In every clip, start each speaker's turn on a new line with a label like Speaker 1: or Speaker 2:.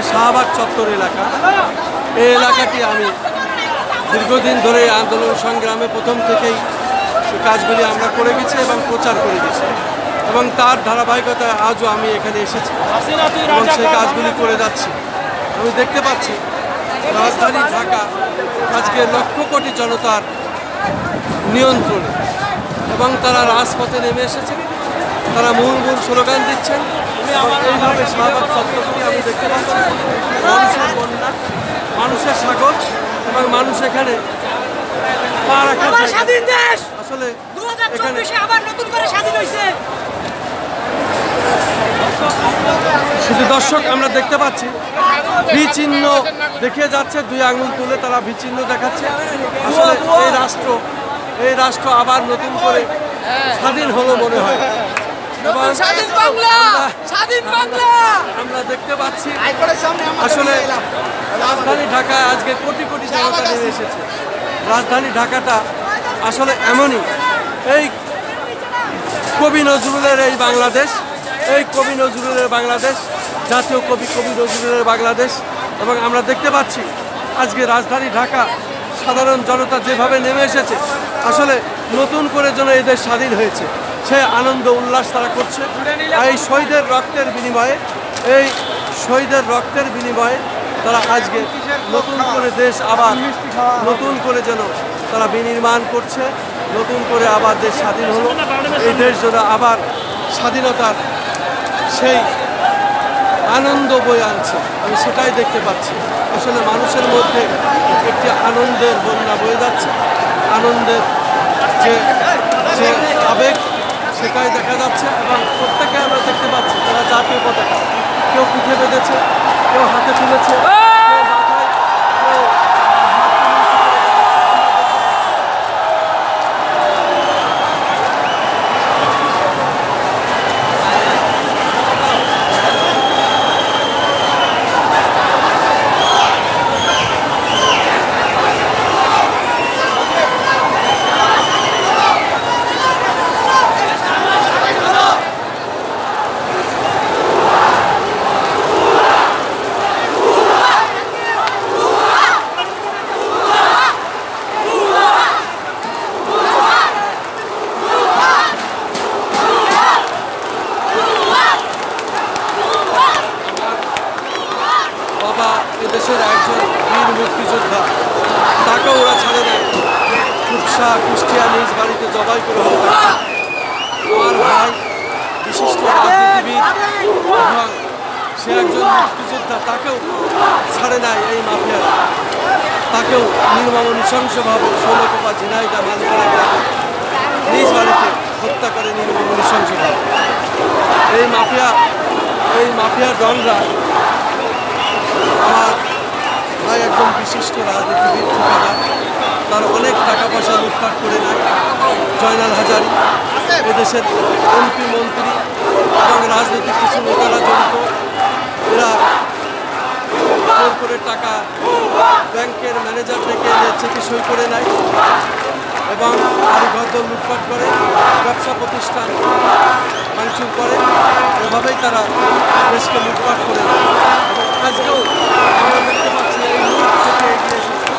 Speaker 1: শাহবাগ চত্বর এলাকা। এই এলাকাটি আমি দীর্ঘদিন ধরে আন্দোলন সংগ্রামে প্রথম থেকেই কাজগুলি আমরা করে গেছি এবং প্রচার করে গেছি, এবং তার ধারাবাহিকতায় আজও আমি এখানে এসেছি এবং সেই কাজগুলি করে যাচ্ছি। আমি দেখতে পাচ্ছি রাজধানী ঢাকা আজকে লক্ষ কোটি জনতার নিয়ন্ত্রণে, এবং তারা রাজপথে নেমে এসেছেন, তারা মুহুর্মুহু স্লোগান দিচ্ছেন। এইভাবে শাহবাগ চত্বরটি আমি দেখতে পাচ্ছি মানুষের বন্যা, মানুষের সাগর, এবং মানুষ এখানে পা রাখার আসলে এখানে শুধু দর্শক আমরা দেখতে পাচ্ছি বিচিহ্ন দেখিয়ে যাচ্ছে, 2 আঙুল তুলে তারা বিচিহ্ন দেখাচ্ছে। আসলে এই রাষ্ট্র আবার নতুন করে স্বাধীন হলো মনে হয়। আমরা দেখতে পাচ্ছি আসলে রাজধানী ঢাকায় আজকে কোটি কোটি জনতা নেমে এসেছে। রাজধানী ঢাকাটা আসলে এমনই, এই কবি নজরুলের এই বাংলাদেশ, এই কবি নজরুলের বাংলাদেশ, জাতীয় কবি নজরুলের বাংলাদেশ। এবং আমরা দেখতে পাচ্ছি আজকে রাজধানী ঢাকা সাধারণ জনতা যেভাবে নেমে এসেছে, আসলে নতুন করে যেন এই দেশ স্বাধীন হয়েছে সে আনন্দ উল্লাস তারা করছে। এই শহীদের রক্তের বিনিময়ে তারা আজকে নতুন করে দেশ আবার নতুন করে যেন তারা বিনির্মাণ করছে, নতুন করে আবার দেশ স্বাধীন হলো। এই দেশ যেন আবার স্বাধীনতার সেই আনন্দ বয়ে আনছে, আমি সেটাই দেখতে পাচ্ছি। আসলে মানুষের মধ্যে একটি আনন্দের বন্যা বয়ে যাচ্ছে, আনন্দের যে আবেগ সেটাই দেখা যাচ্ছে। এবং প্রত্যেকে আমরা দেখতে পাচ্ছি তারা জাতীয় পতাকা কেউ পিঠে বেঁধেছে, কেউ হাতে তুলেছে, এদেশের একজন বীর মুক্তিযোদ্ধা, তাকে ওরা ছাড়ে দেয়, কুষ্টিয়া নিজ বাড়িতে জবাই করে হত্যা। আমার ভাই বিশিষ্ট রাজনীতিবিদ এবং সে একজন মুক্তিযোদ্ধা, তাকেও ছাড়ে নেয় এই মাফিয়ারা, তাকেও নির্মম নৃশংসভাবে ষোলকোপা ঝিনাইদহ মালিকানা গ্রামে নিজ বাড়িতে হত্যা করে নির্মম নৃশংসভাবে। এই মাফিয়া ডনরা আমার ভাই একজন বিশিষ্ট রাজনীতিবিদ, ঠিকাদার, তার অনেক টাকা পয়সা লুটপাট করে নেয়। জয়নাল হাজারি, এদেশের এমপি মন্ত্রী এবং রাজনৈতিক কিছু নেতারা জড়িত, এরা জোর করে টাকা ব্যাংকের ম্যানেজার থেকে চেকে সই করে নেয় এবং বাড়িঘর লুটপাট করে, ব্যবসা প্রতিষ্ঠান ভাঙচুর করে। এভাবেই তারা দেশকে লুটপাট করে নেয়। এবং আজকেও আমরা দেখতে পাচ্ছি এই লুট থেকে এগিয়ে এসেছে।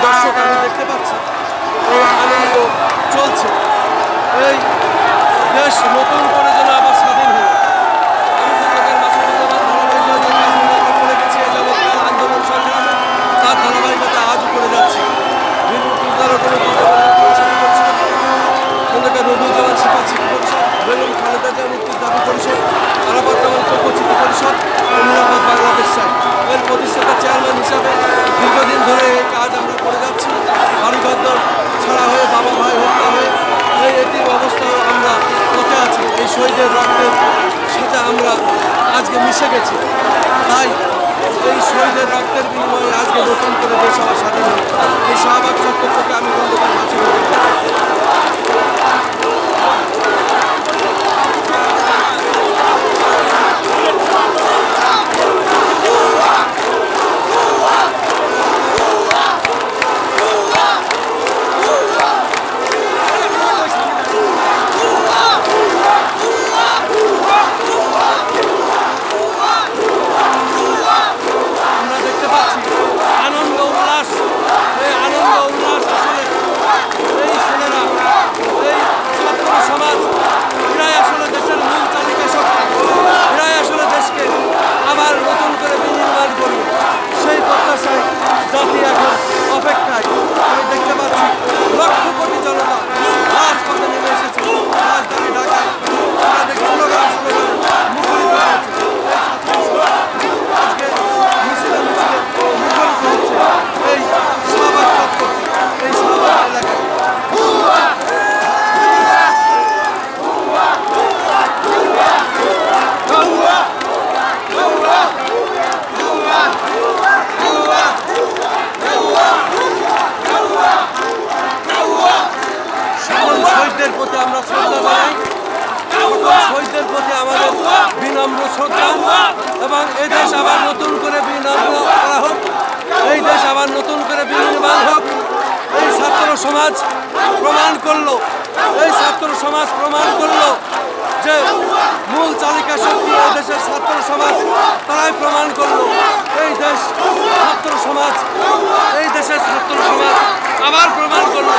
Speaker 1: দর্শক আমি দেখতে পাচ্ছি এই আনন্দ চলছে, এই দেশ নতুন করে যেন আবার স্বাধীন হলো। করে গেছি আন্দোলন সংগ্রামে, তার ধারাবাহিকতা আজও করে যাচ্ছে। রবিউজ্জামান শিক্ষার্থী পরিষদ, বেগম খালেদা জিয়া মুক্তির দাবি পরিষদ, আরাফাত কামাল প্রকচিত পরিষদ, নিরাপদ বাংলাদেশ চাই, এর প্রতিষ্ঠাতা চেয়ারম্যান হিসাবে দীর্ঘদিন ধরে এই কাজ আমরা করে যাচ্ছি। বাড়িঘর ছাড়া হয়ে, বাবা ভাই হত্যা হয়ে এই এতিম অবস্থা শহীদের রক্তের বিনিময়ে আজকে নতুন করে দেশ আমার স্বাধীন হল। এই শাহবাগ চত্বর থেকে আমি খন্দকার মাঝে জাতি এখন অপেক্ষায়। আমি দেখতে পাচ্ছি লক্ষ কোটি জনতা রাজপথে নেমে এসেছে। রাজধানী ঢাকায় তাদের স্লোগান মুখরিত হয়েছে। আজকে মিছিলে মিছিলে মুখরিত হচ্ছে এই শাহবাগ চত্বর, এই শাহবাগ এলাকায়। শহীদদের প্রতি আমরা শ্রদ্ধা জানাই, শহীদদের প্রতি আমাদের বিনম্র শ্রদ্ধা, এবং এই দেশ আবার নতুন করে বিনম্র করা হোক, এই দেশ আবার নতুন করে বিনির্মাণ হোক। এই ছাত্র সমাজ প্রমাণ করলো, এই ছাত্র সমাজ প্রমাণ করলো যে মূল চালিকা শক্তি এই দেশের ছাত্র সমাজ, তারাই প্রমাণ করলো এই দেশ ছাত্র সমাজ, এই দেশের ছাত্র সমাজ আবার প্রমাণ করলো